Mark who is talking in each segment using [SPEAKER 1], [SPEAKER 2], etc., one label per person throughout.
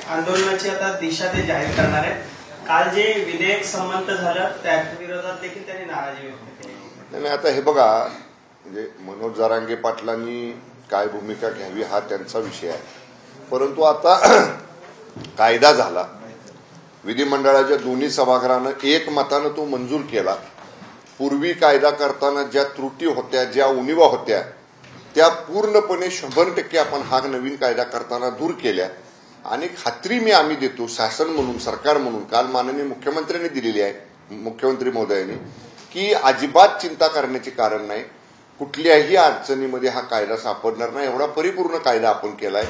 [SPEAKER 1] आंदोलनाची आता दिशा ते जाहीर करणार आहे। काल जे विधेयक संमत झालं त्या विरोधात देखील त्यांनी नाराजी व्यक्त केली।
[SPEAKER 2] नाही, आता हे बघा, म्हणजे मनोज जरांगे पाटलांनी काय भूमिका घ्यावी हा त्यांचा विषय आहे, परंतु आता कायदा झाला, विधिमंडळाच्या दोन्ही सभागृहानं एकमतानं तो मंजूर केला। पूर्वी कायदा करताना ज्या त्रुटी होत्या, ज्या उणिवा होत्या, त्या पूर्णपणे 100% आपण हा नवीन कायदा करताना दूर केल्या। आणि खात्री आम्ही देतो, शासन म्हणून, सरकार म्हणून, काल माननीय मुख्यमंत्र्यांनी दिलेली आहे, मुख्यमंत्री महोदयांनी, की अजिबात चिंता करण्याचे कारण नाही, कुठल्याही अडचणीमध्ये हा कायदा सापडणार नाही, एवढा परिपूर्ण कायदा आपण केलाय।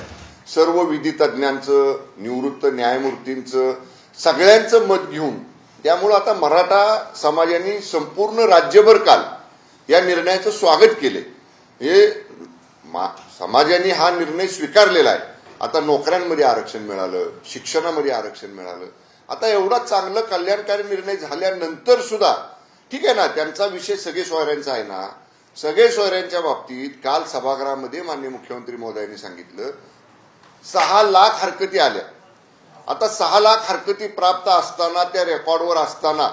[SPEAKER 2] सर्व विधी तज्ञांचं, निवृत्त न्यायमूर्तींचं, सगळ्यांचं मत घेऊन, त्यामुळे आता मराठा समाजाने संपूर्ण राज्यभर काल या निर्णयाचं स्वागत केले। हे समाजाने हा निर्णय स्वीकारलेला आहे। आता नोकऱ्यांमध्ये आरक्षण मिळालं, शिक्षणामध्ये आरक्षण मिळालं। आता एवढा चांगलं कल्याणकारी निर्णय झाल्यानंतर सुद्धा ठीक आहे ना, त्यांचा विषय सगळे सोयऱ्यांचा आहे ना, सगळे सोयऱ्यांच्या बाबतीत काल सभागृहामध्ये माननीय मुख्यमंत्री महोदयांनी सांगितलं 6 लाख हरकती आल्या। आता 6 लाख हरकती प्राप्त असताना, त्या रेकॉर्डवर असताना,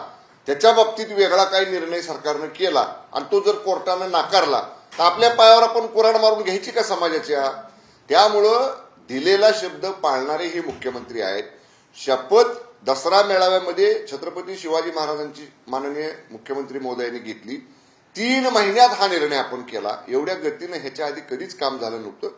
[SPEAKER 2] त्याच्या बाबतीत वेगळा काही निर्णय सरकारनं केला आणि तो जर कोर्टानं नाकारला तर आपल्या पायावर आपण कुऱ्हाड मारून घ्यायची का समाजाच्या? त्यामुळं दिलेला शब्द पाळणारे हे मुख्यमंत्री आहेत। शपथ दसरा मेळाव्यामध्ये छत्रपती शिवाजी महाराजांची माननीय मुख्यमंत्री महोदयांनी घेतली। 3 महिन्यात हा निर्णय आपण केला। एवढ्या गतीनं ह्याच्या आधी कधीच काम झालं नव्हतं।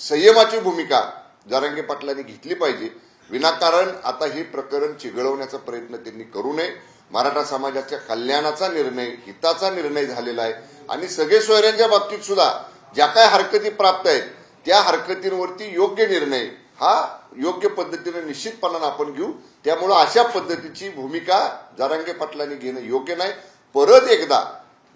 [SPEAKER 2] संयमाची भूमिका जरांगे पाटलांनी घेतली पाहिजे। विनाकारण आता हे प्रकरण चिघळवण्याचा प्रयत्न त्यांनी करू नये। मराठा समाजाच्या कल्याणाचा निर्णय, हिताचा निर्णय झालेला आहे आणि सगळे सोयऱ्यांच्या बाबतीत सुद्धा ज्या काय हरकती प्राप्त आहेत त्या हरकतींवरती योग्य निर्णय हा योग्य पद्धतीने निश्चितपणाने आपण घेऊ। त्यामुळे अशा पद्धतीची भूमिका जरांगे पाटलांनी घेणं योग्य नाही। परत एकदा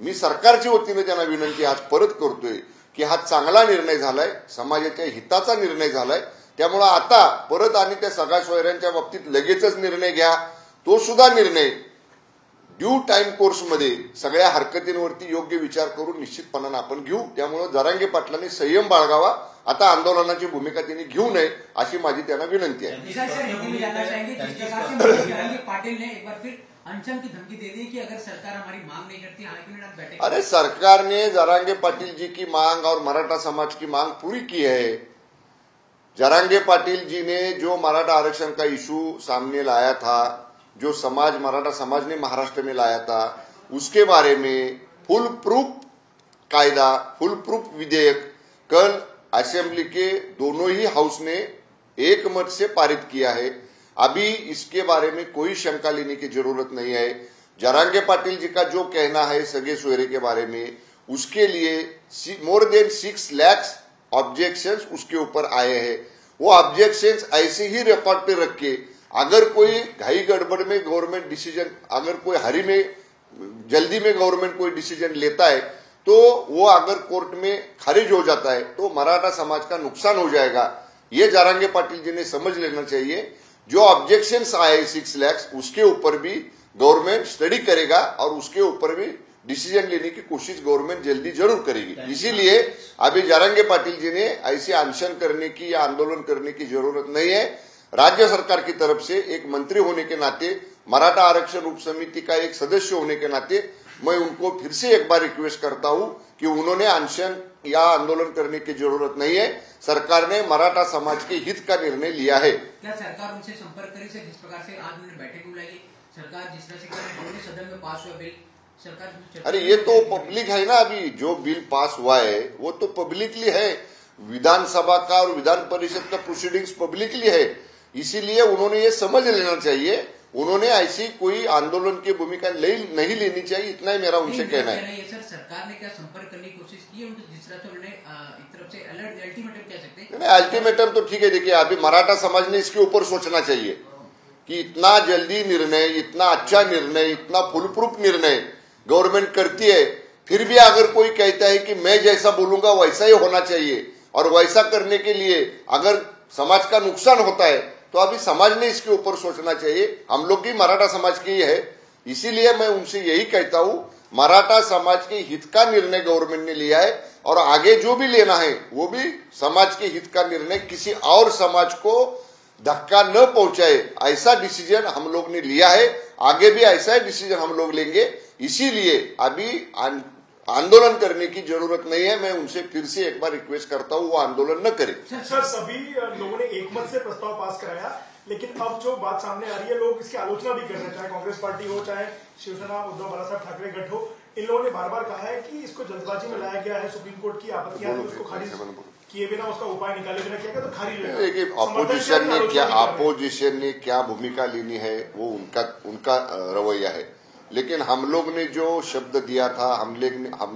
[SPEAKER 2] मी सरकारच्या वतीने त्यांना विनंती आज परत करतोय की हा चांगला निर्णय झालाय, समाजाच्या हिताचा निर्णय झालाय। त्यामुळे आता परत आणि त्या सगळ्या सोयऱ्यांच्या बाबतीत लगेचच निर्णय घ्या। तो सुद्धा निर्णय ड्यू टाइम कोर्समध्ये सगळ्या हरकतींवरती योग्य विचार करून निश्चितपणाने आपण घेऊ। त्यामुळे जरांगे पाटलांनी संयम बाळगावा, आता आंदोलनाची भूमिका त्यांनी घेऊ नये अशी माझी त्यांना विनंती आहे।
[SPEAKER 3] अनशन की धमकी दे दी कि अगर सरकार हमारी मांग नहीं करती, हालांकि
[SPEAKER 2] अरे सरकार ने जरांगे पाटिल जी की मांग और मराठा समाज की मांग पूरी की है। जरांगे पाटिल जी ने जो मराठा आरक्षण का इशू सामने लाया था, जो समाज मराठा समाज ने महाराष्ट्र में लाया था, उसके बारे में फुल प्रूफ कायदा, फुल प्रूफ विधेयक कल असेंबली के दोनों ही हाउस ने एक मत से पारित किया है। अभी इसके बारे में कोई शंका लेने की जरूरत नहीं है। जरांगे पाटिल जी का जो कहना है सगे सोयरे के बारे में, उसके लिए मोर देन 6 लाख ऑब्जेक्शंस उसके ऊपर आए हैं। वो ऑब्जेक्शंस ऐसे ही रिकॉर्ड पे रख के अगर कोई घाई गड़बड़ में गवर्नमेंट डिसीजन, अगर कोई हरी में जल्दी में गवर्नमेंट कोई डिसीजन लेता है तो वो अगर कोर्ट में खारिज हो जाता है तो मराठा समाज का नुकसान हो जाएगा। ये जरांगे पाटिल जी ने समझ लेना चाहिए। जो ऑब्जेक्शंस आए 6 लाख, उसके ऊपर भी गवर्नमेंट स्टडी करेगा और उसके ऊपर भी डिसीजन लेने की कोशिश गवर्नमेंट जल्दी जरूर करेगी। इसीलिए अभी जरांगे पाटिल जी ने ऐसे अनशन करने की या आंदोलन करने की जरूरत नहीं है। राज्य सरकार की तरफ से एक मंत्री होने के नाते, मराठा आरक्षण उप समिति का एक सदस्य होने के नाते मैं उनको फिर से एक बार रिक्वेस्ट करता हूं कि उन्होंने अनशन या आंदोलन करने की जरूरत नहीं है। सरकार ने मराठा समाज के हित का निर्णय लिया है।
[SPEAKER 3] क्या सरकार उनसे संपर्क करे, जिस प्रकार से आज उन्होंने बैठक बुलाई, सरकार जिस तरह से सदन में पास हुआ बिल, सरकार
[SPEAKER 2] अरे ये तो पब्लिक है ना, अभी जो बिल पास हुआ है वो तो पब्लिकली है। विधानसभा का और विधान परिषद का प्रोसीडिंग्स पब्लिकली है। इसीलिए उन्होंने ये समझ लेना चाहिए, उन्होंने ऐसी कोई आंदोलन की भूमिका नहीं लेनी चाहिए, इतना ही मेरा उनसे कहना है।
[SPEAKER 3] सर, सरकार ने क्या संपर्क करने की कोशिश की है? जिस तरह से उन्होंने एक तरफ से अल्टीमेटम कह सकते हैं।
[SPEAKER 2] अल्टीमेटम तो ठीक है, देखिए अभी मराठा समाज ने इसके ऊपर सोचना चाहिए कि इतना जल्दी निर्णय, इतना अच्छा निर्णय, इतना फुल प्रूफ निर्णय गवर्नमेंट करती है, फिर भी अगर कोई कहता है कि मैं जैसा बोलूंगा वैसा ही होना चाहिए और वैसा करने के लिए अगर समाज का नुकसान होता है तो अभी समाज ने इसके ऊपर सोचना चाहिए। हम लोग की मराठा समाज की है, इसीलिए मैं उनसे यही कहता हूं, मराठा समाज के हित का निर्णय गवर्नमेंट ने लिया है और आगे जो भी लेना है वो भी समाज के हित का निर्णय, किसी और समाज को धक्का न पहुंचाए ऐसा डिसीजन हम लोग ने लिया है। आगे भी ऐसा ही डिसीजन हम लोग लेंगे। इसीलिए अभी आंदोलन करने की जरूरत नहीं है। मैं उनसे फिर से एक बार रिक्वेस्ट करता हूं वो आंदोलन न करें।
[SPEAKER 4] सर, सभी लोगों ने एकमत से प्रस्ताव पास कराया, लेकिन अब जो बात सामने आ रही है, लोग इसकी आलोचना भी कर रहे हैं, चाहे कांग्रेस पार्टी हो, चाहे शिवसेना उद्धव बाला साहब ठाकरे गठ हो। इन लोगों ने बार बार कहा है कि इसको जल्दबाजी में लाया गया है, सुप्रीम कोर्ट की आपत्तियां थी, उसको खारिज किए बिना, उसका उपाय निकाले बिना किया गया, तो खारिज होगा।
[SPEAKER 2] देखिए, अपोजिशन ने क्या भूमिका लेनी है वो उनका रवैया है। लेकिन हम लोग ने जो शब्द दिया था, हम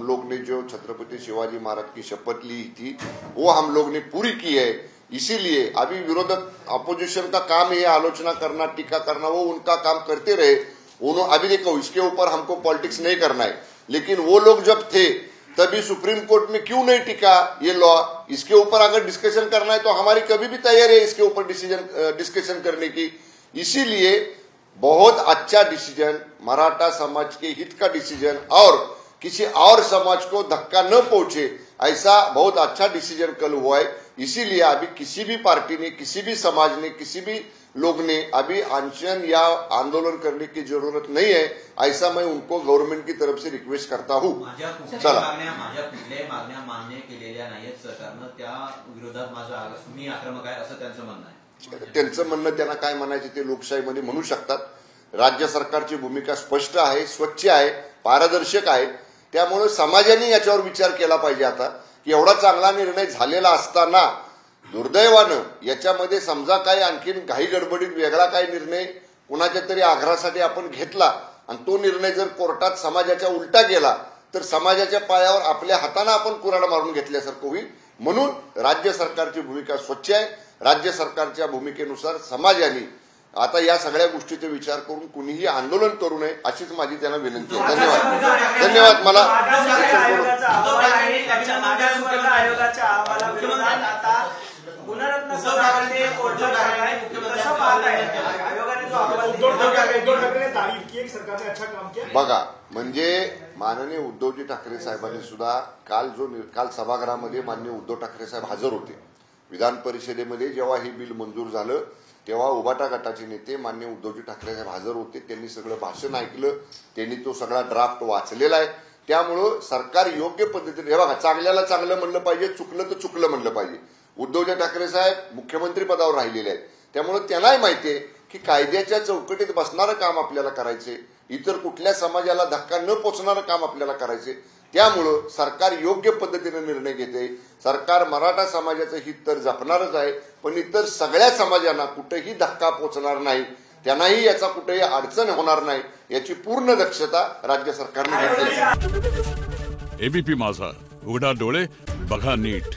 [SPEAKER 2] लोग ने जो छत्रपति शिवाजी महाराज की शपथ ली थी वो हम लोग ने पूरी की है। इसीलिए अभी विरोधक अपोजिशन का काम है आलोचना करना, टीका करना, वो उनका काम करते रहे। उन्होंने अभी देखो, इसके ऊपर हमको पॉलिटिक्स नहीं करना है, लेकिन वो लोग जब थे तभी सुप्रीम कोर्ट में क्यों नहीं टिका ये लॉ? इसके ऊपर अगर डिस्कशन करना है तो हमारी कभी भी तैयारी है इसके ऊपर डिस्कशन करने की। इसीलिए बहुत अच्छा डिसीजन, मराठा समाज के हित का डिसीजन और किसी और समाज को धक्का न पहुंचे ऐसा बहुत अच्छा डिसीजन कल हुआ है। इसीलिए अभी किसी भी पार्टी ने, किसी भी समाज ने, किसी भी लोग ने अभी अनशन या आंदोलन करने की जरूरत नहीं है, ऐसा मैं उनको गव्हर्नमेंट की तरफ से रिक्वेस्ट करता हूं।
[SPEAKER 5] माझ्या कुठल्याही मागण्या मान्य केलेल्या नाहीत सरकारनं, त्या विरोधात माझं मी आक्रमक आहे असं त्यांचं म्हणणं आहे।
[SPEAKER 2] त्यांचं म्हणणं त्यांना काय म्हणायचे ते लोकशाहीमध्ये म्हणू शकतात। राज्य सरकारची भूमिका स्पष्ट आहे, स्वच्छ आहे, पारदर्शक आहे। त्यामुळे समाजाने याच्यावर विचार केला पाहिजे आता की एवढा चांगला निर्णय झालेला असताना दुर्दैवानं याच्यामध्ये समजा काही आणखीन घाई गडबडीत वेगळा काही निर्णय कुणाच्या तरी आग्रहासाठी आपण घेतला आणि तो निर्णय जर कोर्टात समाजाच्या उलटा गेला तर समाजाच्या पायावर आपल्या हाताने आपण कुऱ्हाड मारून घेतल्यासारखं होईल। म्हणून राज्य सरकारची भूमिका स्वच्छ आहे। राज्य सरकारच्या भूमिकेनुसार समाजाने आता या सगळ्या गोष्टीचा विचार करून कुणीही आंदोलन करू नये अशीच माझी त्यांना विनंती आहे। धन्यवाद। मला बघा, म्हणजे माननीय उद्धवजी ठाकरे साहेबांनी सुद्धा काल सभागृहामध्ये माननीय उद्धव ठाकरे साहेब हजर होते। विधान परिषदेमध्ये जेव्हा हे बिल मंजूर झालं तेव्हा उबाटा गटाचे नेते माननीय उद्धवजी ठाकरे साहेब हजर होते। त्यांनी सगळं भाषण ऐकलं, त्यांनी तो सगळा ड्राफ्ट वाचलेला आहे। त्यामुळं सरकार योग्य पद्धतीने, हे बघा, चांगल्याला चांगलं म्हणलं पाहिजे, चुकलं तर चुकलं म्हणलं पाहिजे। उद्धवजी ठाकरे साहेब मुख्यमंत्री पदावर राहिलेले आहेत, त्यामुळे त्यांनाही माहिती आहे की कायद्याच्या चौकटीत बसणारं काम आपल्याला करायचे, इतर कुठल्या समाजाला धक्का न पोचणारं काम आपल्याला करायचे। त्यामुळं सरकार योग्य पद्धतीने निर्णय घेते। सरकार मराठा समाजाचं हित तर जपणारच आहे, पण इतर सगळ्या समाजांना कुठेही धक्का पोचणार नाही, त्यांनाही याचा कुठेही अडचण होणार नाही याची पूर्ण दक्षता राज्य सरकारने घेतली आहे।
[SPEAKER 6] एबीपी माझा, उघडा डोळे बघा नीट।